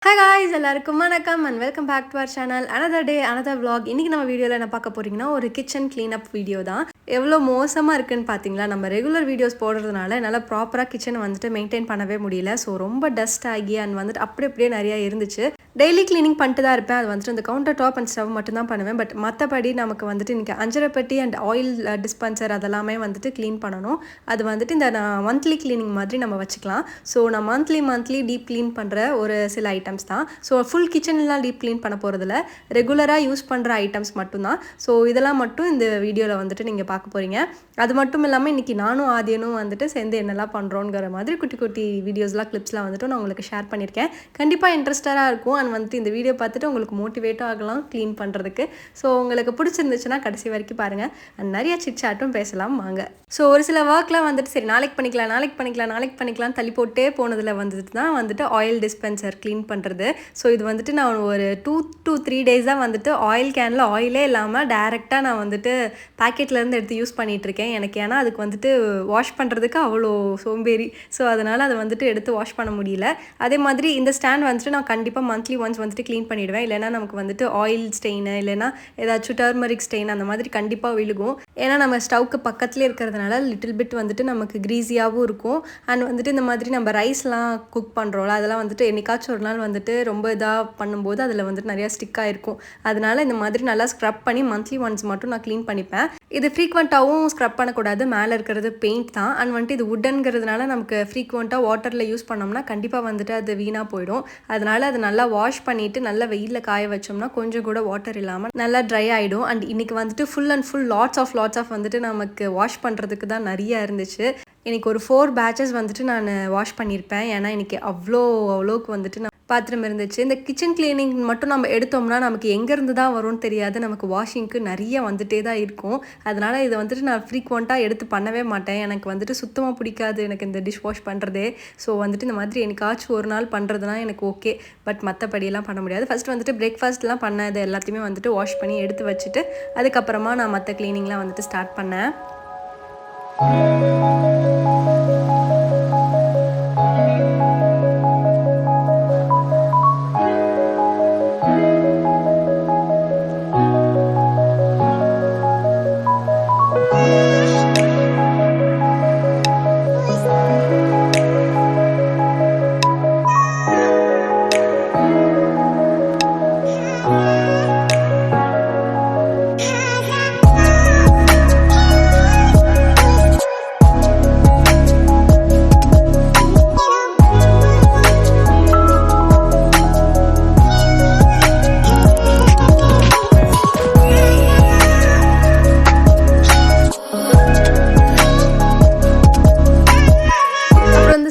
Hi guys, எல்லாருக்கும் வணக்கம் and welcome back to our channel. Another day, another vlog. இன்னைக்கு நம்ம வீடியோல என்ன பார்க்க போறீங்கன்னா ஒரு கிச்சன் க்ளீன் அப் வீடியோ தான். எவ்வளோ மோசமா இருக்குன்னு பார்த்தீங்களா? நம்ம ரெகுலர் வீடியோஸ் போடுறதுனால என்னால் ப்ராப்பராக கிச்சனை வந்துட்டு மெயின்டைன் பண்ணவே முடியல. ஸோ ரொம்ப டஸ்ட் ஆகி அண்ட் வந்துட்டு அப்படியே நிறையா இருந்துச்சு. டெய்லி க்ளீனிங் பண்ணிட்டு தான் இருப்பேன். அது வந்துட்டு இந்த கவுண்டர் டாப் அண்ட் ஸ்டவ் மட்டும் தான் பண்ணுவேன். பட் மற்றபடி நமக்கு வந்துட்டு இன்றைக்கி அஞ்சரைப்பட்டி அண்ட் ஆயில் டிஸ்பென்சர் அதெல்லாமே வந்துட்டு க்ளீன் பண்ணணும். அது வந்துட்டு இந்த மந்த்லி க்ளீனிங் மாதிரி நம்ம வச்சுக்கலாம். ஸோ நான் மந்த்லி டீப் க்ளீன் பண்ணுற ஒரு சில ஐட்டம்ஸ் தான். ஸோ ஃபுல் கிச்சன்லாம் டீப் க்ளீன் பண்ண போகிறதில்ல, ரெகுலராக யூஸ் பண்ணுற ஐட்டம்ஸ் மட்டும்தான். ஸோ இதெல்லாம் மட்டும் இந்த வீடியோவில் வந்துட்டு நீங்கள் பார்க்க போகிறீங்க. அது மட்டும் இல்லாமல் இன்றைக்கி நானும் ஆதியனும் வந்துட்டு சேர்ந்து என்னெல்லாம் பண்ணுறோங்கிற மாதிரி குட்டி குட்டி வீடியோஸ்லாம் கிளிப்ஸ்லாம் வந்துட்டு நான் உங்களுக்கு ஷேர் பண்ணியிருக்கேன். கண்டிப்பாக இன்ட்ரெஸ்டடாக இருக்கும் அண்ட் வந்துட்டு இந்த வீடியோ பார்த்துட்டு உங்களுக்கு மோட்டிவேட்டும் ஆகலாம் க்ளீன் பண்ணுறதுக்கு. ஸோ உங்களுக்கு பிடிச்சிருந்துச்சுன்னா கடைசி வரைக்கும் பாருங்கள் அண்ட் நிறையா சிட்சாட்டும் பேசலாம் வாங்க. ஸோ ஒரு சில ஒர்க்லாம் வந்துட்டு சரி நாளைக்கு பண்ணிக்கலாம் தள்ளி போட்டே போனதில் வந்துட்டு தான் வந்துட்டு ஆயில் டிஸ்பென்சர் க்ளீன் பண்ணுறது. ஸோ இது வந்துட்டு நான் ஒரு 2 to 3 டேஸாக வந்துட்டு ஆயில் கேனில் ஆயிலே இல்லாமல் டேரெக்டாக நான் வந்துட்டு பேக்கெட்லேருந்து எடுத்து யூஸ் பண்ணிகிட்ருக்கேன். எனக்கு ஏன்னா அதுக்கு வந்துட்டு வாஷ் பண்ணுறதுக்கு அவ்வளோ சோம்பேறி. ஸோ அதனால் அதை வந்துட்டு எடுத்து வாஷ் பண்ண முடியல. அதே மாதிரி இந்த ஸ்டாண்ட் வந்துட்டு நான் கண்டிப்பாக மந்த்லி ஒன்ஸ் வந்துட்டு க்ளீன் பண்ணிவிடுவேன். இல்லைனா நமக்கு வந்துட்டு ஆயில் ஸ்டெயின் இல்லைனா ஏதாச்சும் டர்மரிக் ஸ்டெயின் அந்த மாதிரி கண்டிப்பாக விழுகும். ஏன்னா நம்ம ஸ்டவ்க்கு பக்கத்துலேயே இருக்கிறதுனால லிட்டில் பிட் வந்துட்டு நமக்கு க்ரீஸியாகவும் இருக்கும். அண்ட் வந்துட்டு இந்த மாதிரி நம்ம ரைஸ்லாம் குக் பண்ணுறோம்ல, அதெல்லாம் வந்துட்டு என்னைக்காச்சும் ஒரு நாள் வந்துட்டு ரொம்ப இதாக பண்ணும்போது அதில் வந்துட்டு நிறையா ஸ்டிக் ஆகிருக்கும். அதனால் இந்த மாதிரி நல்லா ஸ்க்ரப் பண்ணி மந்த்லி ஒன்ஸ் மட்டும் நான் க்ளீன் பண்ணிப்பேன். இது ஃப்ரீக்வெண்ட்டாகவும் ஸ்க்ரப் பண்ணக்கூடாது, மேலே இருக்கிறது பெயிண்ட் தான். அண்ட் வந்துட்டு இது வுட்டன்கிறதுனால நமக்கு ஃப்ரீக்வெண்ட்டாக வாட்டரில் யூஸ் பண்ணோம்னா கண்டிப்பாக வந்துட்டு அது வீணாக போயிடும். அதனால் அது நல்லா வாஷ் பண்ணிவிட்டு நல்லா வெயிலில் காய வச்சோம்னா கொஞ்சம் கூட வாட்டர் இல்லாமல் நல்லா ட்ரை ஆகிடும். அண்ட் இன்றைக்கி வந்துட்டு full and full lots of வந்துட்டு நமக்கு வாஷ் பண்ணுறதுக்கு தான் நிறையா இருந்துச்சு. இன்றைக்கி ஒரு 4 பேட்சஸ் வந்துட்டு நான் வாஷ் பண்ணியிருப்பேன். ஏன்னா இன்றைக்கி அவ்வளோக்கு வந்துட்டு பாத்திரம் இருந்துச்சு. இந்த கிச்சன் கிளீனிங் மட்டும் நம்ம எடுத்தோம்னா நமக்கு எங்கேருந்து தான் வரும்னு தெரியாது, நமக்கு வாஷிங்க்கு நிறைய வந்துட்டே தான் இருக்கும். அதனால் இதை வந்துட்டு நான் ஃப்ரீக்வெண்ட்டாக எடுத்து பண்ணவே மாட்டேன். எனக்கு வந்துட்டு சுத்தமாக பிடிக்காது எனக்கு இந்த டிஷ் வாஷ் பண்ணுறதே. ஸோ வந்துட்டு இந்த மாதிரி என்னைக்காச்சும் ஒரு நாள் பண்ணுறதுனா எனக்கு ஓகே, பட் மற்றபடியெல்லாம் பண்ண முடியாது. ஃபஸ்ட்டு வந்துட்டு பிரேக்ஃபாஸ்ட்லாம் பண்ண இது எல்லாத்தையுமே வந்துட்டு வாஷ் பண்ணி எடுத்து வச்சுட்டு அதுக்கப்புறமா நான் மற்ற க்ளீனிங்லாம் வந்துட்டு ஸ்டார்ட் பண்ணேன்.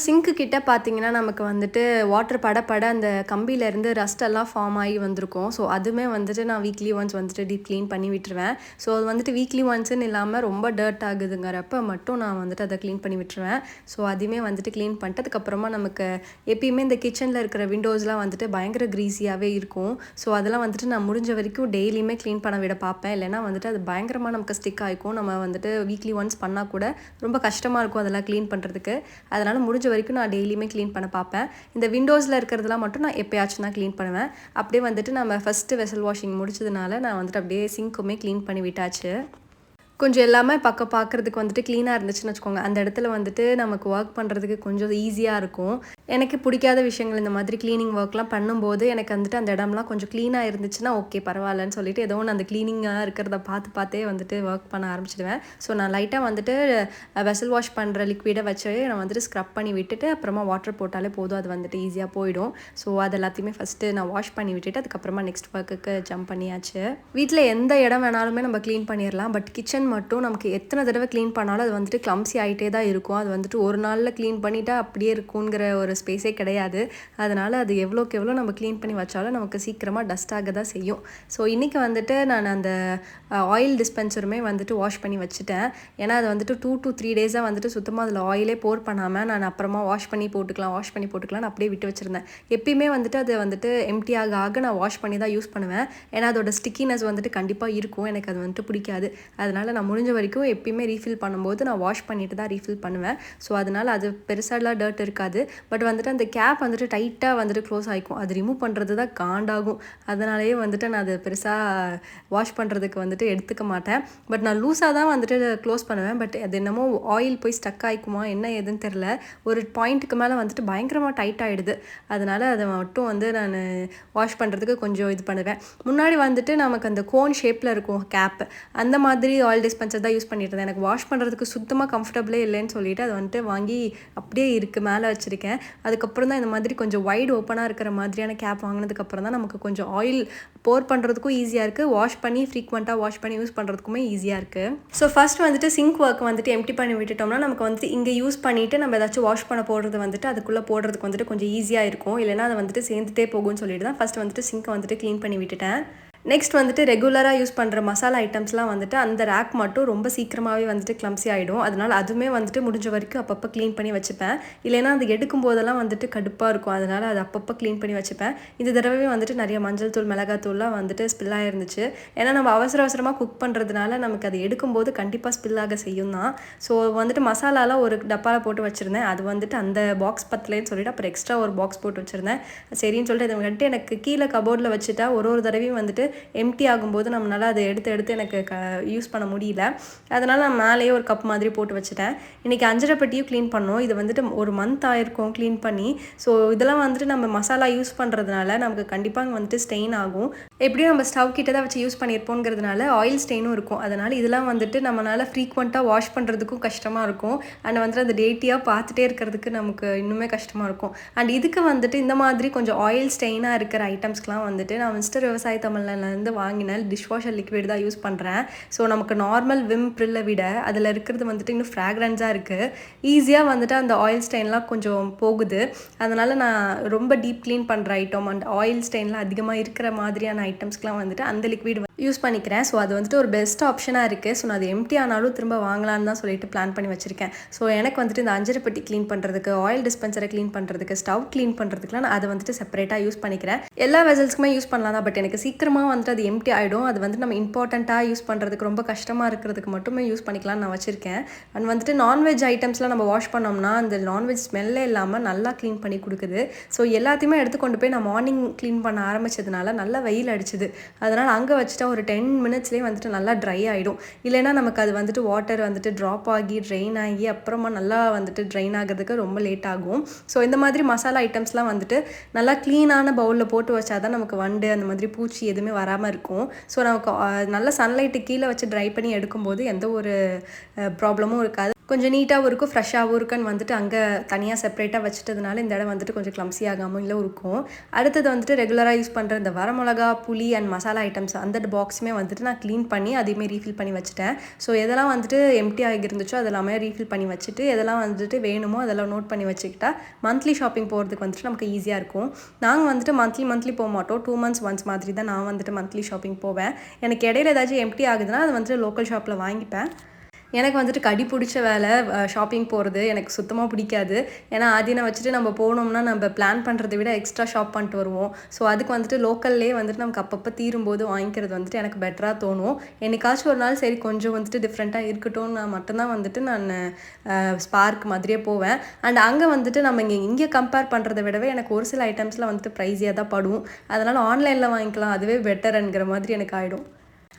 சிங்க்கு கிட்ட பார்த்தீங்கன்னா நமக்கு வந்துட்டு வாட்டர் பட அந்த கம்பியிலேருந்து ரஸ்ட் எல்லாம் ஃபார்ம் ஆகி வந்திருக்கும். ஸோ அதுவுமே வந்துட்டு நான் வீக்லி ஒன்ஸ் வந்துட்டு டீப் க்ளீன் பண்ணி விட்டுருவேன். ஸோ அது வந்துட்டு வீக்லி ஒன்ஸ்ன்னு இல்லாமல் ரொம்ப டர்ட் ஆகுதுங்கிறப்ப மட்டும் நான் வந்துட்டு அதை க்ளீன் பண்ணி விட்டுருவேன். ஸோ அதுவுமே வந்துட்டு க்ளீன் பண்ணிட்டு அதுக்கப்புறமா நமக்கு எப்பயுமே இந்த கிச்சனில் இருக்கிற விண்டோஸ்லாம் வந்துட்டு பயங்கர க்ரீஸியாகவே இருக்கும். ஸோ அதெல்லாம் வந்துட்டு நான் முடிஞ்ச வரைக்கும் டெய்லியுமே க்ளீன் பண்ண விட பார்ப்பேன். இல்லைனா வந்துட்டு அது பயங்கரமாக நமக்கு ஸ்டிக் ஆகிக்கும். நம்ம வந்துட்டு வீக்லி ஒன்ஸ் பண்ணால் கூட ரொம்ப கஷ்டமாக இருக்கும் அதெல்லாம் க்ளீன் பண்ணுறதுக்கு. அதனால் முடிஞ்ச வரைக்கும் நான் டெய்லியுமே க்ளீன் பண்ண பார்ப்பேன். இந்த விண்டோஸில் இருக்கிறதுலாம் மட்டும் நான் எப்பயாச்சும் தான் க்ளீன் பண்ணுவேன். அப்படியே வந்துட்டு நம்ம ஃபஸ்ட்டு வெசல் வாஷிங் முடிச்சதுனால நான் வந்துட்டு அப்படியே சிங்க்குமே க்ளீன் பண்ணி விட்டாச்சு. கொஞ்சம் எல்லாமே பார்க்குறதுக்கு வந்துட்டு க்ளீனாக இருந்துச்சுன்னு வச்சுக்கோங்க, அந்த இடத்துல வந்துட்டு நமக்கு ஒர்க் பண்ணுறதுக்கு கொஞ்சம் ஈஸியாக இருக்கும். எனக்கு பிடிக்காத விஷயங்கள் இந்த மாதிரி க்ளீனிங் ஒர்க்லாம் பண்ணும்போது எனக்கு வந்துட்டு அந்த இடம்லாம் கொஞ்சம் க்ளீனாக இருந்துச்சுன்னா ஓகே பரவாயில்லன்னு சொல்லிட்டு ஏதோ ஒன்று அந்த க்ளீனிங்காக இருக்கிறத பார்த்தே வந்துட்டு ஒர்க் பண்ண ஆரம்பிச்சிடுவேன். ஸோ நான் லைட்டாக வந்துட்டு வெசல் வாஷ் பண்ணுற லிக்விடை வச்சு நான் வந்துட்டு ஸ்க்ரப் பண்ணி விட்டுட்டு அப்புறமா வாட்டர் போட்டாலே போதும், அது வந்துட்டு ஈஸியாக போயிடும். ஸோ அது எல்லாத்தையுமே ஃபஸ்ட்டு நான் வாஷ் பண்ணி விட்டுட்டு அதுக்கப்புறமா நெக்ஸ்ட் ஒர்க்குக்கு ஜம்ப் பண்ணியாச்சு. வீட்டில் எந்த இடம் வேணாலுமே நம்ம க்ளீன் பண்ணிடலாம், பட் கிச்சன் மட்டும் நமக்கு எத்தனை தடவை க்ளீன் பண்ணாலும் அது வந்துட்டு கிளம்ஸி ஆகிட்டே தான் இருக்கும். அது வந்துட்டு ஒரு நாளில் க்ளீன் பண்ணிட்டா அப்படியே இருக்குங்கிற ஒரு ஸ்பேஸே கிடையாது. அதனால் அது எவ்வளோக்கு எவ்வளோ நம்ம க்ளீன் பண்ணி வச்சாலும் நமக்கு சீக்கிரமாக டஸ்ட்டாக தான் செய்யும். ஸோ இன்றைக்கி வந்துட்டு நான் அந்த ஆயில் டிஸ்பென்சருமே வந்துட்டு வாஷ் பண்ணி வச்சுட்டேன். ஏன்னா அது வந்துட்டு 2 to 3 டேஸாக வந்துட்டு சுத்தமாக அதில் ஆயிலே போர் பண்ணாமல் நான் அப்புறமா வாஷ் பண்ணி போட்டுக்கலாம்னு அப்படியே விட்டு வச்சுருந்தேன். எப்பயுமே வந்துட்டு அதை வந்துட்டு எம்டியாக நான் வாஷ் பண்ணி தான் யூஸ் பண்ணுவேன். ஏன்னா அதோட ஸ்டிக்கினஸ் வந்துட்டு கண்டிப்பாக இருக்கும், எனக்கு அது வந்துட்டு பிடிக்காது. அதனால் நான் முடிஞ்ச வரைக்கும் எப்பயுமே ரீஃபில் பண்ணும்போது நான் வாஷ் பண்ணிட்டு தான் ரீஃபில் பண்ணுவேன். ஸோ அதனால் அது பெருசாலாம் டர்ட் இருக்காது. பட் வந்துட்டு அந்த கேப் வந்துட்டு டைட்டாக வந்துட்டு க்ளோஸ் ஆகிக்கும். அது ரிமூவ் பண்ணுறது தான் காண்டாகும். அதனாலேயே வந்துட்டு நான் அது பெருசாக வாஷ் பண்ணுறதுக்கு வந்துட்டு எடுத்துக்க மாட்டேன். பட் நான் லூஸாக தான் வந்துட்டு க்ளோஸ் பண்ணுவேன். பட் அது என்னமோ ஆயில் போய் ஸ்டக் ஆகிக்குமா என்ன ஏதுன்னு தெரில. ஒரு பாயிண்ட்டுக்கு மேலே வந்துட்டு பயங்கரமாக டைட் ஆகிடுது. அதனால் அதை மட்டும் வந்து நான் வாஷ் பண்ணுறதுக்கு கொஞ்சம் இது பண்ணுவேன். முன்னாடி வந்துட்டு நமக்கு அந்த கோன் ஷேப்பில் இருக்கும் கேப், அந்த மாதிரி ஆயில் டிஸ்பென்சர் தான் யூஸ் பண்ணிட்டு இருந்தேன். எனக்கு வாஷ் பண்ணுறதுக்கு சுத்தமாக கம்ஃபர்டபுளே இல்லைன்னு சொல்லிட்டு அதை வந்துட்டு வாங்கி அப்படியே இருக்குது மேலே வச்சுருக்கேன். அதுக்கப்புறம் தான் இந்த மாதிரி கொஞ்சம் வைட் ஓப்பனாக இருக்கிற மாதிரியான கேப் வாங்கினதுக்கப்புறம் தான் நமக்கு கொஞ்சம் ஆயில் போர் பண்ணுறதுக்கும் ஈஸியாக இருக்குது, வாஷ் பண்ணி ஃப்ரீக்வெண்ட்டாக வாஷ் பண்ணி யூஸ் பண்ணுறதுக்குமே ஈஸியாக இருக்குது. ஸோ ஃபஸ்ட் வந்துட்டு சிங்க் ஒர்க் வந்துட்டு எம்டி பண்ணி விட்டுட்டோம்னா நமக்கு வந்துட்டு இங்கே யூஸ் பண்ணிவிட்டு நம்ம ஏதாச்சும் வாஷ் பண்ண போடுறது வந்துட்டு அதுக்குள்ளே போடுறதுக்கு வந்துட்டு கொஞ்சம் ஈஸியாக இருக்கும். இல்லைனா அதை வந்துட்டு சேர்ந்துட்டே போகும்னு சொல்லிட்டு தான் ஃபஸ்ட் வந்துட்டு சிங்க்கை வந்துட்டு க்ளீன் பண்ணி விட்டுட்டேன். நெக்ஸ்ட் வந்துட்டு ரெகுலராக யூஸ் பண்ணுற மசாலா ஐட்டம்ஸ்லாம் வந்துட்டு அந்த ரேக் மட்டும் ரொம்ப சீக்கிரமாகவே வந்துட்டு கிளம்ஸி ஆகிடும். அதனால் அதுவுமே வந்துட்டு முடிஞ்ச வரைக்கும் அப்பப்போ க்ளீன் பண்ணி வச்சுப்பேன். இல்லைனா அது எடுக்கும் போதெல்லாம் வந்துட்டு கடுப்பாக இருக்கும். அதனால் அது அப்பப்போ க்ளீன் பண்ணி வச்சுப்பேன். இந்த தடவை வந்துட்டு நிறைய மஞ்சள் தூள் மிளகாத்தூள்லாம் வந்துட்டு ஸ்பில் ஆகிருந்துச்சு. ஏன்னா நம்ம அவசரமாக குக் பண்ணுறதுனால நமக்கு அது எடுக்கும்போது கண்டிப்பாக ஸ்பில் ஆக செய்யும் தான். ஸோ வந்துட்டு மசாலாலாம் ஒரு டப்பாவில் போட்டு வச்சுருந்தேன். அது வந்துட்டு அந்த பாக்ஸ் பத்தலேன்னு சொல்லிட்டு அப்புறம் எக்ஸ்ட்ரா ஒரு பாக்ஸ் போட்டு வச்சுருந்தேன். சரின்னு சொல்லிட்டு இதை வந்துட்டு எனக்கு கீழே கபோர்டில் வச்சுட்டா ஒரு தடவையும் வந்துட்டு எம்டி ஆகும்போது நம்மளால் அதை எடுத்து எனக்கு யூஸ் பண்ண முடியல. அதனால் நான் மேலேயே ஒரு கப் மாதிரி போட்டு வச்சுட்டேன். இன்றைக்கி அஞ்சரைப்பட்டியும் க்ளீன் பண்ணோம். இது வந்துட்டு ஒரு மந்த் ஆயிருக்கும் க்ளீன் பண்ணி. ஸோ இதெல்லாம் வந்துட்டு நம்ம மசாலா யூஸ் பண்ணுறதுனால நமக்கு கண்டிப்பாக வந்துட்டு ஸ்டெயின் ஆகும். எப்படியும் நம்ம ஸ்டவ் கிட்ட தான் வச்சு யூஸ் பண்ணியிருப்போங்கிறதுனால ஆயில் ஸ்டெயினும் இருக்கும். அதனால் இதெல்லாம் வந்துட்டு நம்மளால் ஃப்ரீக்வெண்ட்டாக வாஷ் பண்ணுறதுக்கும் கஷ்டமாக இருக்கும். அண்ட் வந்துட்டு அந்த டேட்டியாக பார்த்துட்டே இருக்கிறதுக்கு நமக்கு இன்னுமே கஷ்டமாக இருக்கும். அண்ட் இதுக்கு வந்துட்டு இந்த மாதிரி கொஞ்சம் ஆயில் ஸ்டெயினாக இருக்கிற ஐட்டம்ஸ்க்கெலாம் வந்துட்டு நான் மிஸ்டர் விவசாய தமிழ்லேருந்து வாங்கின டிஷ்வாஷர் லிக்விட் தான் யூஸ் பண்ணுறேன். ஸோ நமக்கு நார்மல் விம் ப்ரில்லை விட அதில் இருக்கிறது வந்துட்டு இன்னும் ஃப்ராக்ரன்ஸாக இருக்குது. ஈஸியாக வந்துட்டு அந்த ஆயில் ஸ்டெயின்லாம் கொஞ்சம் போகுது. அதனால் நான் ரொம்ப டீப் க்ளீன் பண்ணுற ஐட்டம் அண்ட் ஆயில் ஸ்டெயின்லாம் அதிகமாக இருக்கிற மாதிரியான ஐட்டம்ஸ்க்கெலாம் வந்துட்டு அந்த லிக்விட் யூஸ் பண்ணிக்கிறேன். ஸோ அது வந்துட்டு ஒரு பெஸ்ட் ஆப்ஷனாக இருக்குது. ஸோ நான் அது எம்டி ஆனாலும் திரும்ப வாங்கலான்னு தான் சொல்லிட்டு பிளான் பண்ணி வச்சுருக்கேன். ஸோ எனக்கு வந்துட்டு இந்த அஞ்சரைப்பட்டி க்ளீன் பண்ணுறதுக்கு, ஆயில் டிஸ்பென்சரை க்ளீன் பண்ணுறதுக்கு, ஸ்டவ் க்ளீன் பண்ணுறதுக்குலாம் நான் அதை வந்துட்டு செப்பரேட்டாக யூஸ் பண்ணிக்கிறேன். எல்லா வெசல்ஸ்க்குமே யூஸ் பண்ணலாம் தான். பட் எனக்கு சீக்கிரமாக வந்துட்டு அது எம்டி ஆகிடும். அது வந்து நம்ம இம்பார்ட்டண்ட்டாக யூஸ் பண்ணுறதுக்கு ரொம்ப கஷ்டமாக இருக்கிறதுக்கு மட்டுமே யூஸ் பண்ணிக்கலாம்னு நான் வச்சுருக்கேன். அண்ட் வந்துட்டு நான்வெஜ் ஐட்டம்ஸ்லாம் நம்ம வாஷ் பண்ணோம்னா அந்த நான்வெஜ் ஸ்மெல்லே இல்லாமல் நல்லா க்ளீன் பண்ணி கொடுக்குது. ஸோ எல்லாத்தையுமே எடுத்து கொண்டு போய் நான் மார்னிங் க்ளீன் பண்ண ஆரம்பித்ததுனால நல்லா வெயில் அடிச்சுது. அதனால் அங்கே வச்சுட்டா ஒரு 10 மினிட்ஸ்லேயே வந்துட்டு நல்லா ட்ரை ஆகிடும். இல்லைனா நமக்கு அது வந்துட்டு வாட்டர் வந்துட்டு ட்ராப் ஆகி ட்ரெயின் ஆகி அப்புறமா நல்லா வந்துட்டு ட்ரெயின் ஆகிறதுக்கு ரொம்ப லேட் ஆகும். ஸோ இந்த மாதிரி மசாலா ஐட்டம்ஸ்லாம் வந்துட்டு நல்லா க்ளீனான பவுலில் போட்டு வச்சா தான் நமக்கு வண்டு அந்த மாதிரி பூச்சி எதுவுமே வராமல் இருக்கும். ஸோ நமக்கு நல்ல சன்லைட்டு கீழே வச்சு ட்ரை பண்ணி எடுக்கும்போது எந்த ஒரு ப்ராப்ளமும் இருக்காது. கொஞ்சம் நீட்டாகவும் இருக்கும், ஃப்ரெஷ்ஷாகவும் இருக்குன்னு வந்துட்டு அங்கே தனியாக செப்பரேட்டாக வச்சுட்டதுனால இந்த இடம் வந்துட்டு கொஞ்சம் கிளம்ஸி ஆகாமல் இருக்கும். அடுத்தது வந்துட்டு ரெகுலராக யூஸ் பண்ணுற இந்த வரமிளகா, புளி அண்ட் மசாலா ஐட்டம்ஸ் அந்த பாக்ஸுமே வந்துட்டு நான் க்ளீன் பண்ணி அதையுமே ரீஃபில் பண்ணி வச்சுட்டேன். ஸோ எதெல்லாம் வந்துட்டு எம்டி ஆகி இருந்துச்சோ அதெல்லாமே ரீஃபில் பண்ணி வச்சுட்டு எதெல்லாம் வந்துட்டு வேணுமோ அதெல்லாம் நோட் பண்ணி வச்சுக்கிட்டா மந்த்லி ஷாப்பிங் போகிறதுக்கு வந்துட்டு நமக்கு ஈஸியாக இருக்கும். நாங்கள் வந்துட்டு மந்த்லி போக மாட்டோம். 2 months ஒன்ஸ் மாதிரி தான் நான் வந்துட்டு மந்த்லி ஷாப்பிங் போவேன். எனக்கு இடையில ஏதாச்சும் எம்டி ஆகுதுன்னா அது வந்துட்டு லோக்கல் ஷாப்பில் வாங்கிப்பேன். எனக்கு வந்துட்டு கடி பிடிச்ச வேலை ஷாப்பிங் போகிறது எனக்கு சுத்தமாக பிடிக்காது. ஏன்னா ஆதினை வச்சுட்டு நம்ம போனோம்னா நம்ம பிளான் பண்ணுறதை விட எக்ஸ்ட்ரா ஷாப் பண்ணிட்டு வருவோம். ஸோ அதுக்கு வந்துட்டு லோக்கல்லே வந்துட்டு நமக்கு அப்பப்போ தீரும்போது வாங்கிக்கிறது வந்துட்டு எனக்கு பெட்டராக தோணும். என்னைக்காச்சும் ஒரு நாள் சரி கொஞ்சம் வந்துட்டு டிஃப்ரெண்ட்டாக இருக்கட்டும் நான் மட்டும்தான் வந்துட்டு நான் ஸ்பார்க் மாதிரியே போவேன். அண்ட் அங்கே வந்துட்டு நம்ம இங்கே கம்பேர் பண்ணுறதை விடவே எனக்கு ஒரு சில ஐட்டம்ஸ்லாம் வந்துட்டு ப்ரைஸியாக தான் படும். அதனால் ஆன்லைனில் வாங்கிக்கலாம், அதுவே பெட்டர்ங்கிற மாதிரி எனக்கு ஆகிடும்.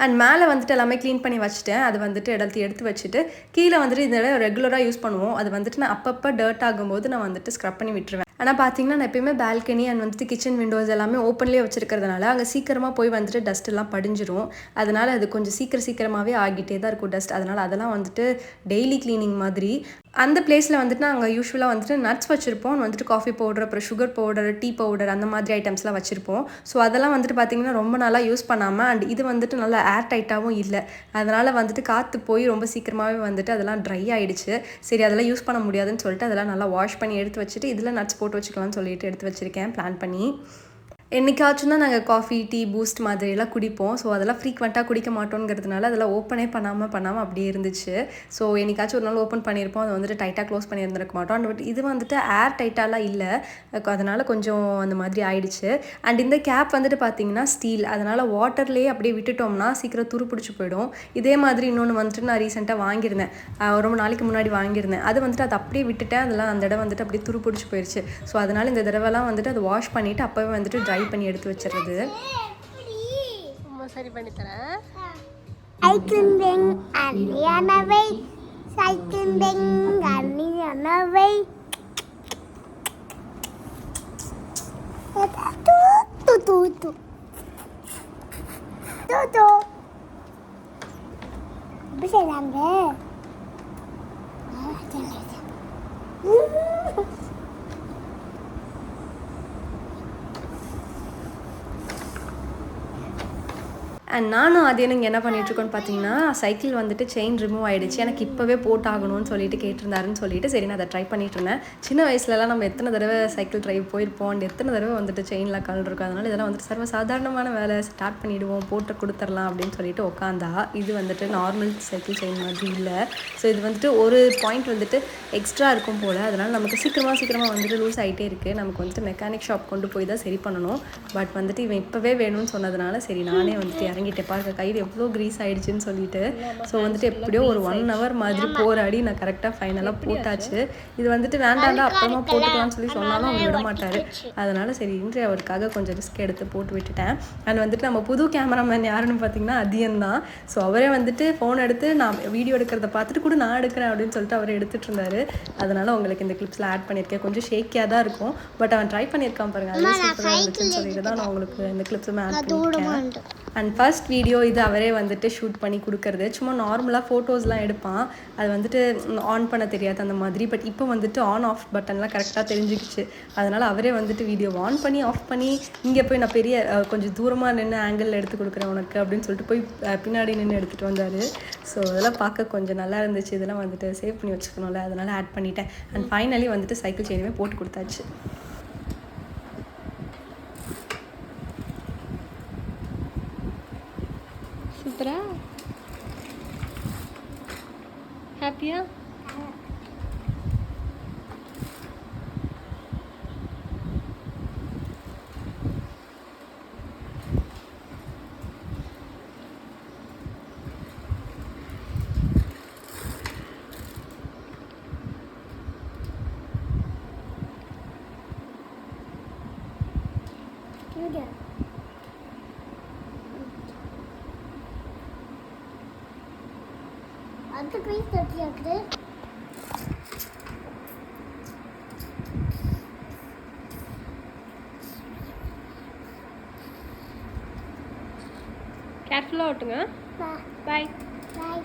அண்ட் மேலே வந்துட்டு எல்லாமே க்ளீன் பண்ணி வச்சுட்டேன். அது வந்துட்டு எடுத்து வச்சுட்டு கீழே வந்துட்டு இந்த ரெகுலராக யூஸ் பண்ணுவோம். அது வந்துட்டு நான் அப்பப்போ டர்ட் ஆகும்போது நான் வந்துட்டு ஸ்க்ரப் பண்ணி விட்டுருவேன். ஆனால் பார்த்தீங்கன்னா நான் எப்பயுமே பால்கனி அண்ட் வந்துட்டு கிச்சன் விண்டோஸ் எல்லாமே ஓப்பன்லேயே வச்சுருக்கிறதுனால அங்கே சீக்கிரமாக போய் வந்துட்டு டஸ்ட் எல்லாம் படிஞ்சிரும். அதனால் அது கொஞ்சம் சீக்கிரமாகவே ஆகிட்டே தான் இருக்கும் டஸ்ட். அதனால் அதெல்லாம் வந்துட்டு டெய்லி க்ளீனிங் மாதிரி. அந்த பிளேஸில் வந்துட்டு நாங்கள் யூஸ்வலாக வந்துட்டு நட்ஸ் வச்சுருப்போம், வந்துட்டு காஃபி பவுடர், அப்புறம் சுகர் பவுடர், டீ பவுடர் அந்த மாதிரி ஐட்டம்ஸ்லாம் வச்சுருப்போம். ஸோ அதெல்லாம் வந்துட்டு பார்த்திங்கன்னா ரொம்ப நாளாக யூஸ் பண்ணாமல் அண்ட் இது வந்துட்டு நல்லா ஏர் டைட்டாகவும் இல்லை. அதனால் வந்துட்டு காற்று போய் ரொம்ப சீக்கிரமாகவே வந்துட்டு அதெல்லாம் ட்ரை ஆகிடுச்சு. சரி அதெல்லாம் யூஸ் பண்ண முடியாதுன்னு சொல்லிட்டு அதெல்லாம் நல்லா வாஷ் பண்ணி எடுத்து வச்சுட்டு இதில் நட்ஸ் போட்டு வச்சுக்கலாம்னு சொல்லிட்டு எடுத்து வச்சுருக்கேன் பிளான் பண்ணி. என்னைக்காச்சும் தான் நாங்கள் காஃபி டீ பூஸ்ட் மாதிரியெல்லாம் குடிப்போம். ஸோ அதெல்லாம் ஃப்ரீக்வெண்ட்டாக குடிக்க மாட்டோங்கிறதுனால அதெல்லாம் ஓப்பனே பண்ணாமல் அப்படியே இருந்துச்சு. ஸோ என்னைக்காச்சும் ஒரு நாள் ஓப்பன் பண்ணியிருப்போம். அதை வந்துட்டு டைட்டாக க்ளோஸ் பண்ணியிருந்திருக்க மாட்டோம். பட் இது வந்துட்டு ஏர் டைட்டாலாம் இல்லை. அதனால் கொஞ்சம் அந்த மாதிரி ஆயிடுச்சு. அண்ட் இந்த கேப் வந்துட்டு பார்த்தீங்கன்னா ஸ்டீல். அதனால் வாட்டர்லேயே அப்படியே விட்டுட்டோம்னா சீக்கிரம் துரு பிடிச்சி போயிடும். இதே மாதிரி இன்னொன்று வந்துட்டு நான் ரீசெண்டாக வாங்கியிருந்தேன். ரொம்ப நாளைக்கு முன்னாடி வாங்கியிருந்தேன். அது வந்துட்டு அதை அப்படியே விட்டுட்டேன். அதெல்லாம் அந்த இடம் வந்துட்டு அப்படியே துரு பிடிச்சி போயிடுச்சு. ஸோ அதனால் இந்த தடவைலாம் வந்துட்டு அதை வாஷ் பண்ணிவிட்டு அப்போவே வந்துட்டு ட்ரை பண்ணி எடுத்து வச்சிடுறது. சரி பண்ணி தரேன். அண்ட் நானும் அது எனக்கு என்ன பண்ணிகிட்ருக்கோன்னு பார்த்தீங்கன்னா சைக்கிள் வந்துட்டு செயின் ரிமூவ் ஆகிடுச்சு. எனக்கு இப்போவே போட்டாகணும்னு சொல்லிட்டு கேட்டிருந்தாருன்னு சொல்லிட்டு சரி நான் அதை ட்ரை பண்ணிட்டு இருந்தேன். சின்ன வயசுலலாம் நம்ம எத்தனை தடவை சைக்கிள் ட்ரைவ் போயிருப்போம் அண்ட் எத்தனை தடவை வந்துட்டு செயின்லாம் கலந்துருக்கும். அதனால் இதெல்லாம் வந்துட்டு சர்வ சாதாரணமான வேலை, ஸ்டார்ட் பண்ணிவிடுவோம், போட்டு கொடுத்துடலாம் அப்படின்னு சொல்லிட்டு உட்காந்தா இது வந்துட்டு நார்மல் சைக்கிள் செயின் மாதிரி இல்லை. ஸோ இது வந்துட்டு ஒரு பாயிண்ட் வந்துட்டு எக்ஸ்ட்ரா இருக்கும் போல். அதனால் நமக்கு சீக்கிரமாக வந்துட்டு லூஸ் ஆகிட்டே இருக்குது. நமக்கு வந்துட்டு மெக்கானிக் ஷாப் கொண்டு போய் தான் சரி பண்ணணும். பட் வந்துட்டு இவன் இப்போவே வேணும்னு சொன்னதுனால சரி நானே வந்துட்டு இறங்கிட்டு பார்க்க கையில் எவ்வளோ க்ரீஸ் ஆகிடுச்சின்னு சொல்லிட்டு. ஸோ வந்துட்டு எப்படியோ ஒரு 1 hour மாதிரி போராடி நான் கரெக்டாக ஃபைனலாக போட்டாச்சு. இது வந்துட்டு வேண்டாண்டா அப்புறமா போட்டுக்கலாம்னு சொல்லி சொன்னாலும் அவர் விட மாட்டார். அதனால் சரி இன்று அவருக்காக கொஞ்சம் ரிஸ்க் எடுத்து போட்டு விட்டுட்டேன். அண்ட் வந்துட்டு நம்ம புது கேமராமேன் யாருன்னு பார்த்தீங்கன்னா அதியன் தான். ஸோ அவரே வந்துட்டு ஃபோன் எடுத்து நான் வீடியோ எடுக்கிறத பார்த்துட்டு கூட நான் எடுக்கிறேன் அப்படின்னு சொல்லிட்டு அவரை எடுத்துகிட்டு இருந்தார். அதனால் உங்களுக்கு இந்த கிளிப்ஸில் ஆட் பண்ணியிருக்கேன். கொஞ்சம் ஷேக்கியாக தான் இருக்கும். பட் அவன் ட்ரை பண்ணியிருக்கான் பாருங்கள், அது சூப்பராக இருந்துச்சுன்னு சொல்லிட்டு தான் நான் உங்களுக்கு இந்த கிளிப்ஸுமே ஆட் பண்ணியிருக்கேன். அண்ட் ஃபர்ஸ்ட் வீடியோ இது அவரே வந்துட்டு ஷூட் பண்ணி கொடுக்கறது. சும்மா நார்மலாக ஃபோட்டோஸ்லாம் எடுப்பான். அது வந்துட்டு ஆன் பண்ண தெரியாது அந்த மாதிரி. பட் இப்போ வந்துட்டு ஆன் ஆஃப் பட்டன்லாம் கரெக்டாக தெரிஞ்சுக்கிச்சு. அதனால் அவரே வந்துட்டு வீடியோ ஆன் பண்ணி ஆஃப் பண்ணி இங்கே போய் நான் பெரிய கொஞ்சம் தூரமாக நின்று ஆங்கிளில் எடுத்து கொடுக்குறேன் உனக்கு அப்படின்னு சொல்லிட்டு போய் பின்னாடி நின்று எடுத்துகிட்டு வந்தார். ஸோ அதெல்லாம் பார்க்க கொஞ்சம் நல்லா இருந்துச்சு. இதெல்லாம் வந்துட்டு சேவ் பண்ணி வச்சுக்கணும்ல, அதனால் ஆட் பண்ணிட்டேன். அண்ட் ஃபைனலி வந்துட்டு சைக்கிள் செயினுமே போட்டு கொடுத்தாச்சு. சூப்பரா? ஹாப்பியா? அந்த பீஸ் தட்டியாக்குது. கேர்ஃபுல்லாக ஓட்டுங்க. பாய். பாய்.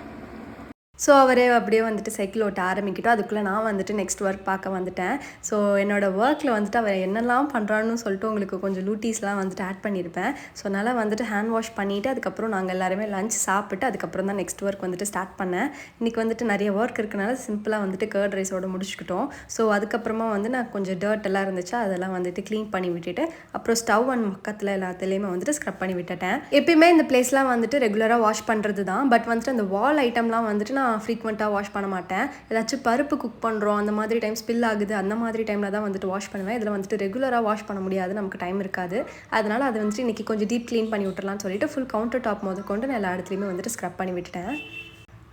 ஸோ அவரே அப்படியே வந்துட்டு சைக்கிள் ஓட்ட ஆரம்பிக்கிட்டோம். அதுக்குள்ளே நான் வந்துட்டு நெக்ஸ்ட் ஒர்க் பார்க்க வந்துட்டேன். ஸோ என்னோடய ஒர்க்கில் வந்துட்டு அவர் என்னெல்லாம் பண்ணுறான்னு சொல்லிட்டு உங்களுக்கு கொஞ்சம் லூட்டிஸ்லாம் வந்துட்டு ஆட் பண்ணியிருப்பேன். ஸோ அதனால் வந்துட்டு ஹேண்ட் வாஷ் பண்ணிவிட்டு அதுக்கப்புறம் நாங்கள் எல்லாருமே லஞ்ச் சாப்பிட்டு அதுக்கப்புறம் தான் நெக்ஸ்ட் ஒர்க் வந்துட்டு ஸ்டார்ட் பண்ணேன். இன்றைக்கி வந்துட்டு நிறைய ஒர்க் இருக்கனால சிம்பிளாக வந்துட்டு கர்ட் ரைஸோடு முடிச்சுக்கிட்டோம். ஸோ அதுக்கப்புறமா வந்து நான் கொஞ்சம் டர்ட் எல்லாம் இருந்துச்சு அதெல்லாம் வந்துட்டு க்ளீன் பண்ணி விட்டுட்டு அப்புறம் ஸ்டவ் அண்ட் பக்கத்தில் எல்லாத்துலேயுமே வந்துட்டு ஸ்க்ரப் பண்ணி விட்டுட்டேன். எப்பயுமே இந்த பிளேஸ்லாம் வந்துட்டு ரெகுலராக வாஷ் பண்ணுறது தான். பட் வந்துட்டு அந்த வால் ஐட்டம்லாம் வந்துட்டு நான் ஃப்ரீக்வெண்ட்டாக வாஷ் பண்ண மாட்டேன். ஏதாச்சும் பருப்பு குக் பண்ணுறோம் அந்த மாதிரி டைம் ஸ்பில் ஆகுது அந்த மாதிரி டைமில் தான் வந்துட்டு வாஷ் பண்ணுவேன். இதில் வந்துட்டு ரெகுலராக வாஷ் பண்ண முடியாது, நமக்கு டைம் இருக்காது. அதனால் அதை வந்துட்டு இன்றைக்கி கொஞ்சம் டீப் க்ளீன் பண்ணி விட்டுறலாம்னு சொல்லிட்டு ஃபுல் கவுண்டர் டாப் முதற்கொண்டு நான் எல்லா இடத்துலையுமே வந்துட்டு ஸ்க்ரப் பண்ணி விட்டுட்டேன்.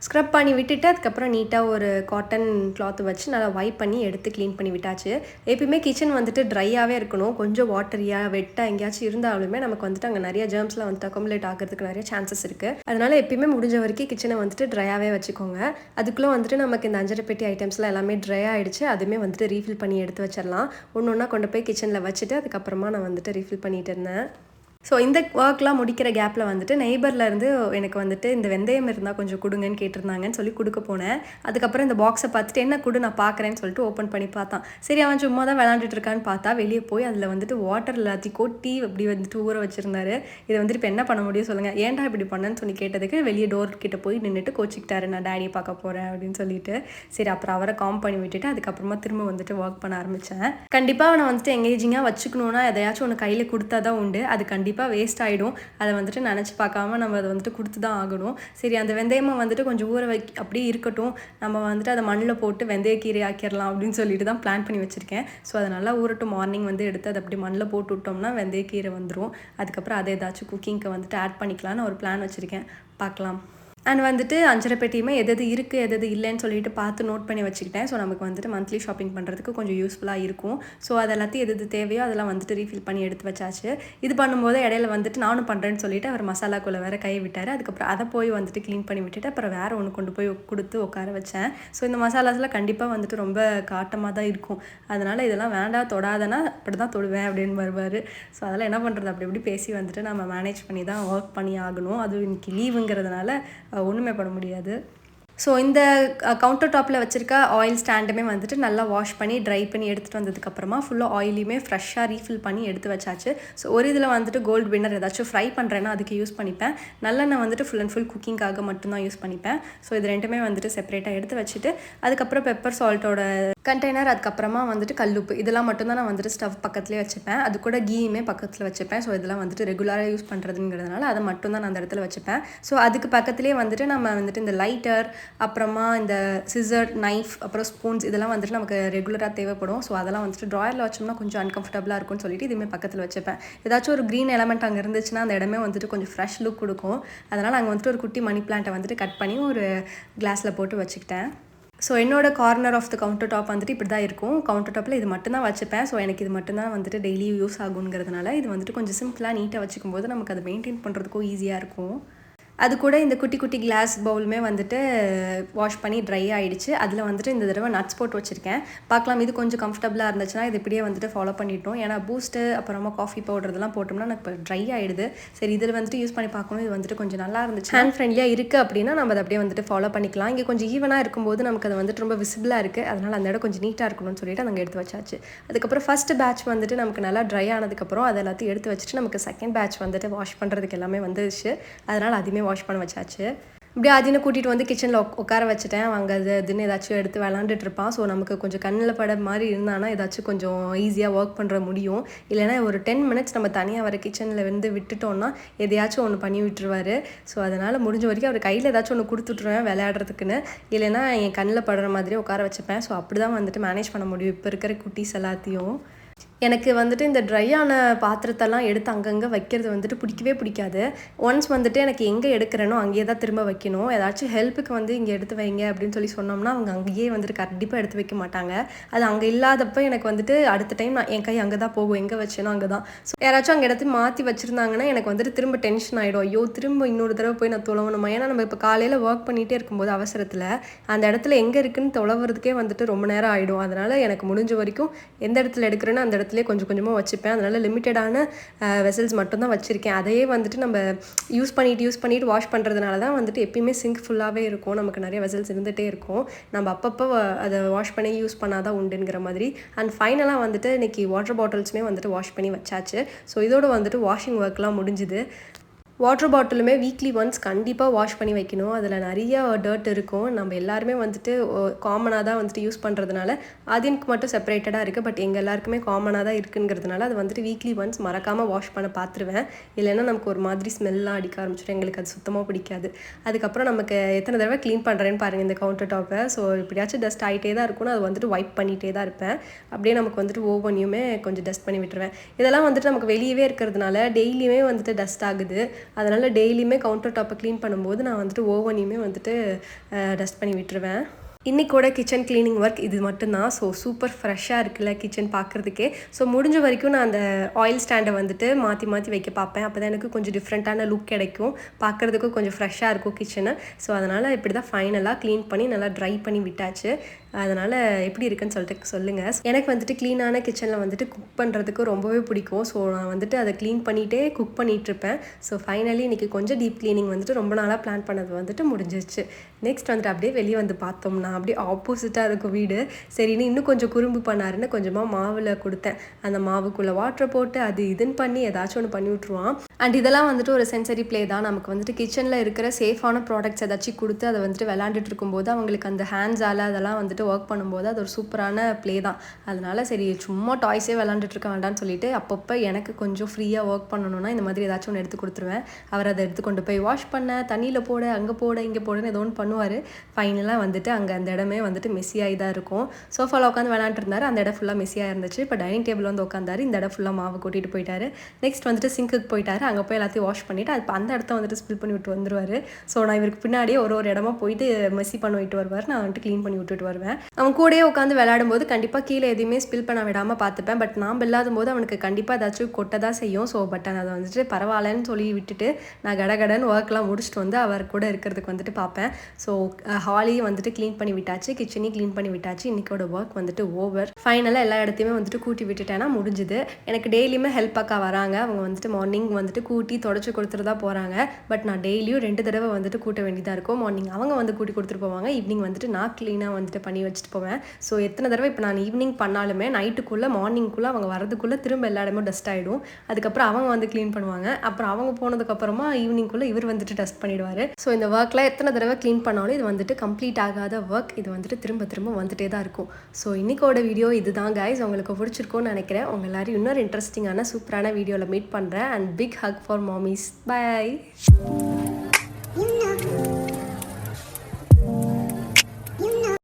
ஸ்க்ரப் பண்ணி விட்டுட்டு அதுக்கப்புறம் நீட்டாக ஒரு காட்டன் கிளாத்து வச்சு நல்லா வைப் பண்ணி எடுத்து க்ளீன் பண்ணி விட்டாச்சு. எப்பயுமே கிச்சன் வந்துட்டு ட்ரையாகவே இருக்கணும். கொஞ்சம் வாட்டரியாக வெட்டாக எங்கேயாச்சும் இருந்தாலுமே நமக்கு வந்துட்டு அங்கே நிறைய ஜெர்ம்ஸ்லாம் வந்துட்டு அக்குமுலேட் ஆகிறதுக்கு நிறைய சான்சஸ் இருக்குது. அதனால் எப்பயுமே முடிஞ்ச வரைக்கும் கிச்சனை வந்துட்டு ட்ரையாகவே வச்சுக்கோங்க. அதுக்குள்ளே வந்துட்டு நமக்கு இந்த 5 பெட்டி ஐட்டம்ஸ்லாம் எல்லாமே ட்ரை ஆகிடுச்சு. அதுவுமே வந்துட்டு ரீஃபில் பண்ணி எடுத்து வச்சிடலாம். ஒன்று ஒன்றா கொண்டு போய் கிச்சனில் வச்சுட்டு அதுக்கப்புறமா நான் வந்துட்டு ரீஃபில் பண்ணிகிட்டு இருந்தேன். ஸோ இந்த ஒர்க்லாம் முடிக்கிற கேப்பில் வந்துட்டு நெய்பரில் இருந்து எனக்கு வந்துட்டு இந்த வெந்தயம் இருந்தால் கொஞ்சம் கொடுங்கன்னு கேட்டிருந்தாங்கன்னு சொல்லி கொடுக்க போனேன். அதுக்கப்புறம் இந்த பாக்ஸை பார்த்துட்டு என்ன கொடு நான் பார்க்குறேன்னு சொல்லிட்டு ஓப்பன் பண்ணி பார்த்தான். சரி அவன் சும்மா தான் விளாண்டுட்டு இருக்கான்னு பார்த்தா வெளியே போய் அதில் வந்துட்டு வாட்டர் எல்லாத்தையும் கொட்டி அப்படி வந்துட்டு ஊற வச்சுருந்தாரு. இதை வந்துட்டு இப்போ என்ன பண்ண முடியும் சொல்லுங்கள், ஏன்டா இப்படி பண்ணேன்னு சொல்லி கேட்டதுக்கு வெளியே டோர் கிட்ட போய் நின்றுட்டு கோச்சிக்கிட்டாரு, நான் டேடியை பார்க்க போகிறேன் அப்படின்னு சொல்லிட்டு. சரி அப்புறம் அவரை காம் பண்ணி விட்டுட்டு அதுக்கப்புறமா திரும்ப வந்துட்டு ஒர்க் பண்ண ஆரம்பித்தேன். கண்டிப்பாக அவனை வந்துட்டு எங்கேஜிங்காக வச்சுக்கணுன்னா எதையாச்சும் ஒன்று கையில் கொடுத்தா தான் உண்டு, அது கண்டிப்பாக வேஸ்ட் ஆகிடும். அதை வந்துட்டு நினச்சி பார்க்காம நம்ம அதை வந்துட்டு கொடுத்து தான் ஆகணும். சரி அந்த வெந்தயமாக வந்துட்டு கொஞ்சம் ஊற அப்படியே இருக்கட்டும், நம்ம வந்துட்டு அதை மண்ணில் போட்டு வெந்தயக்கீரை ஆக்கிடலாம் அப்படின்னு சொல்லிட்டு தான் பிளான் பண்ணி வச்சுருக்கேன். ஸோ அதை நல்லா ஊறட்டும், மார்னிங் வந்து எடுத்து அதை அப்படி மண்ணில் போட்டு விட்டோம்னா வெந்தயக்கீரை வந்துடும். அதுக்கப்புறம் அதை ஏதாச்சும் குக்கிங்க்கு வந்துட்டு ஆட் பண்ணிக்கலான்னு ஒரு பிளான் வச்சுருக்கேன், பார்க்கலாம். அண்ட் வந்துட்டு 5.5 பெட்டியுமே எது இருக்குது எது இல்லைன்னு சொல்லிட்டு பார்த்து நோட் பண்ணி வச்சுக்கிட்டேன். ஸோ நமக்கு வந்துட்டு மந்த்லி ஷாப்பிங் பண்ணுறதுக்கு கொஞ்சம் யூஸ்ஃபுல்லாக இருக்கும். ஸோ அது எல்லாத்தையும் எது தேவையோ அதெல்லாம் வந்துட்டு ரீஃபில் பண்ணி எடுத்து வச்சாச்சு. இது பண்ணும்போது இடையில வந்துட்டு நானும் பண்ணுறேன்னு சொல்லிட்டு அவர் மசாலாக்குள்ளே வேறு கை விட்டார். அதுக்கப்புறம் அதை போய் வந்துட்டு க்ளீன் பண்ணி விட்டுட்டு அப்புறம் வேறு ஒன்று கொண்டு போய் கொடுத்து உட்கார வச்சேன். ஸோ இந்த மசாலாஸ்லாம் கண்டிப்பாக வந்துட்டு ரொம்ப காட்டமாக தான் இருக்கும். அதனால் இதெல்லாம் வேண்டாம் தொடாதனா அப்படி தான் தொடுவேன் அப்படின்னு வருவார். ஸோ அதெல்லாம் என்ன பண்ணுறது, அப்படி இப்படி பேசி வந்துட்டு நம்ம மேனேஜ் பண்ணி தான் ஒர்க் பண்ணி ஆகணும். அதுவும் இன்னைக்கு லீவுங்கிறதுனால ஒன்றுமே பண்ண முடியாது. ஸோ இந்த கவுண்டர் டாப்பில் வச்சுருக்க ஆயில் ஸ்டாண்டுமே வந்துட்டு நல்லா வாஷ் பண்ணி ட்ரை பண்ணி எடுத்துகிட்டு வந்ததுக்கப்புறமா ஃபுல்லாக ஆயிலையுமே ஃப்ரெஷ்ஷாக ரீஃபில் பண்ணி எடுத்து வச்சாச்சு. ஸோ ஒரு இதில் வந்துட்டு கோல்டு வின்னர் ஏதாச்சும் ஃப்ரை பண்ணுறேன்னா அதுக்கு யூஸ் பண்ணிப்பேன். நல்லெண்ணெய் வந்துட்டு ஃபுல் அண்ட் ஃபுல் குக்கிங்காக மட்டும்தான் யூஸ் பண்ணிப்பேன். ஸோ இது ரெண்டுமே வந்துட்டு செப்பரேட்டாக எடுத்து வச்சுட்டு அதுக்கப்புறம் பெப்பர் சால்ட்டோட கண்டெய்னர், அதுக்கப்புறமா வந்துட்டு கல்லுப்பு, இதெல்லாம் மட்டும்தான் நான் வந்துட்டு ஸ்டவ் பக்கத்துலேயே வச்சுப்பேன். அது கூட கீயுமே பக்கத்தில் வச்சுப்பேன். ஸோ இதெல்லாம் வந்துட்டு ரெகுலராக யூஸ் பண்ணுறதுங்கிறதுனால அதை மட்டும்தான் நான் அந்த இடத்துல வச்சுப்பேன். ஸோ அதுக்கு பக்கத்துலேயே வந்துட்டு நம்ம வந்துட்டு இந்த லைட்டர், அப்புறமா இந்த சிசர், நைஃப், அப்புறம் ஸ்பூன்ஸ் இதெல்லாம் வந்துட்டு நமக்கு ரெகுலராக தேவைப்படும். ஸோ அதெல்லாம் வந்துட்டு ட்ராயரில் வச்சோம்னா கொஞ்சம் அன்கம்ஃபர்டபுளாக இருக்கும்னு சொல்லிட்டு இதுவுமே பக்கத்தில் வச்சுப்பேன். ஏதாச்சும் ஒரு க்ரீன் எலமெண்ட் அங்கே இருந்துச்சுன்னா அந்த இடமே வந்துட்டு கொஞ்சம் ஃப்ரெஷ் லுக் கொடுக்கும். அதனால் அங்கே வந்துட்டு ஒரு குட்டி மணி பிளான்ட்டை வந்துட்டு கட் பண்ணி ஒரு கிளாஸில் போட்டு வச்சுக்கிட்டேன். ஸோ என்னோட corner of the counter top வந்துட்டு இப்படி தான் இருக்கும். கவுண்டர் டாப்பில் இது மட்டும்தான் வச்சுப்பேன். ஸோ எனக்கு இது மட்டும்தான் வந்துட்டு டெய்லி யூஸ் ஆகுங்கிறதுனால இது வந்துட்டு கொஞ்சம் சிம்பிளாக நீட்டாக வச்சுக்கும் போது நமக்கு அதை மெயின்டைன் பண்ணுறதுக்கும் ஈஸியாக இருக்கும். அது கூட இந்த குட்டி குட்டி கிளாஸ் பவுலுமே வந்துட்டு வாஷ் பண்ணி ட்ரை ஆகிடுச்சு. அதில் வந்துட்டு இந்த தடவை நட்ஸ் போட்டு வச்சுருக்கேன். பார்க்கலாம், இது கொஞ்சம் கம்ஃபர்டபுளாக இருந்துச்சுன்னா இது இப்படியே வந்துட்டு ஃபாலோ பண்ணிட்டோம். ஏன்னா பூஸ்ட்டு அப்புறமா காஃபி பவுடர் இதெல்லாம் போட்டோம்னா எனக்கு இப்போ ட்ரை ஆகிடுது. சரி இதில் வந்துட்டு யூஸ் பண்ணி பார்க்கணும், இது வந்துட்டு கொஞ்சம் நல்லா இருந்துச்சு, ஹேண்ட் ஃப்ரெண்ட்லியாக இருக்குது அப்படின்னா நம்ம அதை அப்படியே வந்துட்டு ஃபாலோ பண்ணிக்கலாம். இங்கே கொஞ்சம் ஈவனாக இருக்கும்போது நமக்கு அது வந்துட்டு ரொம்ப விசிபிளாக இருக்குது. அதனால் அந்த இடம் கொஞ்சம் நீட்டாக இருக்கணும்னு சொல்லிட்டு அங்கே எடுத்து வச்சாச்சு. அதுக்கப்புறம் ஃபஸ்ட் பேட்ச் வந்துட்டு நமக்கு நல்லா ட்ரை ஆனதுக்கப்புறம் அதை எல்லாத்தையும் எடுத்து வச்சுட்டு நமக்கு செகண்ட் பேட்ச் வந்துட்டு வாஷ் பண்ணுறதுக்கு எல்லாமே வந்துருச்சு. அதனால் அதுவுமே வாஷ் பண்ண வச்சாச்சு. இப்படியே அதினை கூட்டிகிட்டு வந்து கிச்சனில் உட்கார வச்சுட்டேன். அங்கே அதுன்னு ஏதாச்சும் எடுத்து விளாண்டுட்டு இருப்பான். ஸோ நமக்கு கொஞ்சம் கண்ணில் பட மாதிரி இருந்தானா ஏதாச்சும் கொஞ்சம் ஈஸியாக ஒர்க் பண்ணுற முடியும். இல்லைனா ஒரு 10 மினிட்ஸ் நம்ம தனியாக வர கிச்சனில் வந்து விட்டுட்டோம்னா எதையாச்சும் ஒன்று பண்ணி விட்டுருவார். ஸோ அதனால் முடிஞ்ச வரைக்கும் அவர் கையில் ஏதாச்சும் ஒன்று கொடுத்துட்ருவேன் விளையாடுறதுக்குன்னு. இல்லைனா என் கண்ணில் படுற மாதிரியே உட்கார வச்சுப்பேன். ஸோ அப்படி தான் வந்துட்டு மேனேஜ் பண்ண முடியும் இப்போ இருக்கிற குட்டீஸ் எல்லாத்தையும். எனக்கு வந்துட்டு இந்த ட்ரையான பாத்திரத்தெல்லாம் எடுத்து அங்கங்கே வைக்கிறது வந்துட்டு பிடிக்கவே பிடிக்காது. ஒன்ஸ் வந்துட்டு எனக்கு எங்கே எடுக்கிறேனோ அங்கேயே தான் திரும்ப வைக்கணும். ஏதாச்சும் ஹெல்ப்புக்கு வந்து இங்கே எடுத்து வைங்க அப்படின்னு சொல்லி சொன்னோம்னா அவங்க அங்கேயே வந்துட்டு கண்டிப்பாக எடுத்து வைக்க மாட்டாங்க. அது அங்கே இல்லாதப்போ எனக்கு வந்துட்டு அடுத்த டைம் நான் என் கை அங்கே தான் போகும், எங்கே வச்சேனோ அங்கே தான். ஸோ யாராச்சும் அங்கே இடத்துல மாற்றி வச்சுருந்தாங்கன்னா எனக்கு வந்துட்டு திரும்ப டென்ஷன் ஆகிடும். ஐயோ திரும்ப இன்னொரு தடவை போய் நான் தொலைவணுமா. ஏன்னா நம்ம இப்போ காலையில் ஒர்க் பண்ணிகிட்டே இருக்கும்போது அவசரத்தில் அந்த இடத்துல எங்கே இருக்குன்னு தொலைவுறதுக்கே வந்துட்டு ரொம்ப நேரம் ஆகிடும். அதனால் எனக்கு முடிஞ்ச வரைக்கும் எந்த இடத்துல எடுக்கிறேன்னு அந்த இடத்துல கொஞ்சம் கொஞ்சமாக வச்சுப்பேன். அதனால் லிமிட்டடான வெசல்ஸ் மட்டும்தான் வச்சுருக்கேன். அதையே வந்துட்டு நம்ம யூஸ் பண்ணிவிட்டு வாஷ் பண்ணுறதுனால தான் வந்துட்டு எப்பயுமே சிங்க் ஃபுல்லாகவே இருக்கும். நமக்கு நிறைய வெசல்ஸ் இருந்துகிட்டே இருக்கும். நம்ம அப்பப்போ அதை வாஷ் பண்ணி யூஸ் பண்ணாதான் உண்டுங்கிற மாதிரி. அண்ட் ஃபைனலாக வந்துட்டு இன்றைக்கி வாட்டர் பாட்டில்ஸுமே வந்துட்டு வாஷ் பண்ணி வச்சாச்சு. ஸோ இதோட வந்துட்டு வாஷிங் ஒர்க்லாம் முடிஞ்சுது. வாட்டர் பாட்டிலுமே வீக்லி ஒன்ஸ் கண்டிப்பாக வாஷ் பண்ணி வைக்கணும். அதில் நிறைய டர்ட் இருக்கும். நம்ம எல்லாருமே வந்துட்டு காமனாக தான் வந்துட்டு யூஸ் பண்ணுறதுனால அதுக்கு மட்டும் செப்பரேட்டடாக இருக்குது. பட் எங்கள் எல்லாருக்குமே காமனாக தான் இருக்குங்கிறதுனால அது வந்துட்டு வீக்லி ஒன்ஸ் மறக்காமல் வாஷ் பண்ண பார்த்துருவேன். இல்லைன்னா நமக்கு ஒரு மாதிரி ஸ்மெல்லாம் அடிக்க ஆரம்பிச்சிடும். எங்களுக்கு அது சுத்தமாக பிடிக்காது. அதுக்கப்புறம் நமக்கு எத்தனை தடவை க்ளீன் பண்ணுறேன்னு பாருங்கள் இந்த கவுண்டர் டாப்பை. ஸோ இப்படியாச்சும் டஸ்ட் ஆகிட்டே தான் இருக்கும்னு அது வந்துட்டு வைப் பண்ணிகிட்டே தான் இருப்பேன். அப்படியே நமக்கு வந்துட்டு ஓவனையுமே கொஞ்சம் டஸ்ட் பண்ணி விட்டுருவேன். இதெல்லாம் வந்துட்டு நமக்கு வெளியவே இருக்கிறதுனால டெய்லியுமே வந்துட்டு டஸ்ட் ஆகுது. அதனால் டெய்லியுமே கவுண்டர் டாப்பை க்ளீன் பண்ணும்போது நான் வந்துட்டு ஓவனையுமே வந்துட்டு டஸ்ட் பண்ணி விட்டுருவேன். இன்றைக்கூட கிச்சன் க்ளீனிங் ஒர்க் இது மட்டும்தான். ஸோ சூப்பர் ஃப்ரெஷ்ஷாக இருக்குல்ல கிச்சன் பார்க்குறதுக்கே. ஸோ முடிஞ்ச வரைக்கும் நான் அந்த ஆயில் ஸ்டாண்டை வந்துட்டு மாற்றி வைக்க பார்ப்பேன். அப்போ தான் எனக்கு கொஞ்சம் டிஃப்ரெண்ட்டான லுக் கிடைக்கும், பார்க்குறதுக்கும் கொஞ்சம் ஃப்ரெஷ்ஷாக இருக்கும் கிச்சனு. ஸோ அதனால் இப்படி தான் ஃபைனலாக க்ளீன் பண்ணி நல்லா ட்ரை பண்ணி விட்டாச்சு. அதனால் எப்படி இருக்குன்னு சொல்லிட்டு சொல்லுங்கள். எனக்கு வந்துட்டு க்ளீனான கிச்சனில் வந்துட்டு குக் பண்ணுறதுக்கு ரொம்பவே பிடிக்கும். ஸோ நான் வந்துட்டு அதை க்ளீன் பண்ணிகிட்டே குக் பண்ணிகிட்ருப்பேன். ஸோ ஃபைனலி இன்றைக்கி கொஞ்சம் டீப் க்ளீனிங் வந்துட்டு ரொம்ப நாளாக பிளான் பண்ணது வந்துட்டு முடிஞ்சிருச்சு. நெக்ஸ்ட் வந்துட்டு அப்படியே வெளியே வந்து பார்த்தோம்னா அப்படியே ஆப்போசிட்டாக இருக்கும் வீடு. சரின்னு இன்னும் கொஞ்சம் குறும்பு பண்ணாருன்னு கொஞ்சமாக மாவில் கொடுத்தேன். அந்த மாவுக்குள்ளே வாட்டரை போட்டு அது இதுன்னு பண்ணி ஏதாச்சும் ஒன்று பண்ணி விட்ருவான். அண்ட் இதெல்லாம் வந்துட்டு ஒரு சென்சரி ப்ளே தான். நமக்கு வந்துட்டு கிச்சனில் இருக்கிற சேஃபான ப்ராடக்ட்ஸ் ஏதாச்சும் கொடுத்து அதை வந்துட்டு விளாண்டுட்டு இருக்கும்போது அவங்களுக்கு அந்த ஹேண்ட்ஸால் அதெல்லாம் வந்துட்டு ஒர்க் பண்ணும்போது அது ஒரு சூப்பரான ப்ளே தான். அதனால சரி சும்மா டாய்ஸே விளாண்டுட்டு இருக்க வேண்டாம்னு சொல்லிட்டு அப்பப்போ எனக்கு கொஞ்சம் ஃப்ரீயாக ஒர்க் பண்ணணும்னா இந்த மாதிரி ஏதாச்சும் ஒன்று எடுத்து கொடுத்துருவேன். அவர் அதை எடுத்து கொண்டு போய் வாஷ் பண்ண, தண்ணியில் போட, அங்கே போட, இங்கே போடன்னு ஏதோ ஒன்று பண்ணுவார். ஃபைனலாக வந்துட்டு அங்கே அந்த இடமே வந்துட்டு மெஸ்ஸியாகி தான் இருக்கும். சோஃபாவில் உட்காந்து விளாண்டுட்டு இருந்தார். அந்த இடம் ஃபுல்லாக மெஸ்ஸியாக இருந்துச்சு. இப்போ டைனிங் டேபிள் வந்து உட்காந்தாரு. இந்த இடம் ஃபுல்லாக மாவு கூட்டிகிட்டு போயிட்டாரு. நெக்ஸ்ட் வந்துட்டு சிங்க்குக்கு போயிட்டாரு. அங்கே போய் எல்லாத்தையும் வாஷ் பண்ணிவிட்டு அது அந்த இடத்த வந்துட்டு ஸ்பில் பண்ணி விட்டு வந்துடுவார். ஸோ நான் இவருக்கு பின்னாடியே ஒரு இடமா போயிட்டு மெஸ்ஸி பண்ண விட்டு வருவார். நான் வந்துட்டு க்ளீன் பண்ணி விட்டுட்டு வருவேன். அவன் கூடயே உட்காந்து விளையாடும்போது கண்டிப்பாக கீழே எதுவுமே ஸ்பில் பண்ண விடாமல் பார்த்துப்பேன். பட் நான் இல்லாத போது அவனுக்கு கண்டிப்பாக ஏதாச்சும் கொட்ட தான் செய்யும். ஸோ பட் அதை வந்துட்டு பரவாயில்லன்னு சொல்லி விட்டுட்டு நான் கடகடன்னு ஒர்க்லாம் முடிச்சுட்டு வந்து அவர் கூட இருக்கிறதுக்கு வந்துட்டு பார்ப்பேன். ஸோ ஹாலையும் வந்துட்டு க்ளீன் பண்ணி விட்டாச்சு, கிச்சனையும் க்ளீன் பண்ணி விட்டாச்சு. இன்றைக்கோட ஒர்க் வந்துட்டு ஓவர். ஃபைனலாக எல்லா இடத்தையுமே வந்துட்டு கூட்டி விட்டுட்டேன்னா முடிஞ்சுது. எனக்கு டெய்லியுமே ஹெல்ப் அக்கா வராங்க. அவங்க வந்துட்டு மார்னிங் வந்துட்டு கூட்டி தொடச்சி கொடுத்துட்டு தான் போகிறாங்க. பட் நான் டெய்லியும் 2 தடவை வந்துட்டு கூட்ட வேண்டியதாக இருக்கும். மார்னிங் அவங்க வந்து கூட்டி கொடுத்துட்டு போவாங்க. ஈவினிங் வந்துட்டு நான் க்ளீனாக வந்துட்டு பண்ணி வச்சுட்டு போவேன். ஸோ எத்தனை தடவை இப்போ நான் ஈவினிங் பண்ணாலுமே நைட்டுக்குள்ளே மார்னிங்குள்ளே அவங்க வரதுக்குள்ளே திரும்ப எல்லா இடமும் டஸ்ட் ஆகிடும். அதுக்கப்புறம் அவங்க வந்து க்ளீன் பண்ணுவாங்க. அப்புறம் அவங்க போனதுக்கப்புறமா ஈவினிங்குள்ளே இவர் வந்துட்டு டஸ்ட் பண்ணிவிடுவார். ஸோ இந்த ஒர்க்கில் எத்தனை தடவை க்ளீன் பண்ணாலும் இது வந்துட்டு கம்ப்ளீட் ஆகாத ஒர்க். இது வந்துட்டு திரும்ப திரும்ப வந்துட்டே தான் இருக்கும். ஸோ இன்னைக்கோட வீடியோ இதுதான் கைஸ். உங்களுக்கு பிடிச்சிருக்கும்னு நினைக்கிறேன். உங்கள் எல்லாரும் இன்னொரு இன்ட்ரெஸ்டிங்கான சூப்பரான வீடியோவில் மீட் பண்ணுறேன். And big hug for mummies. By.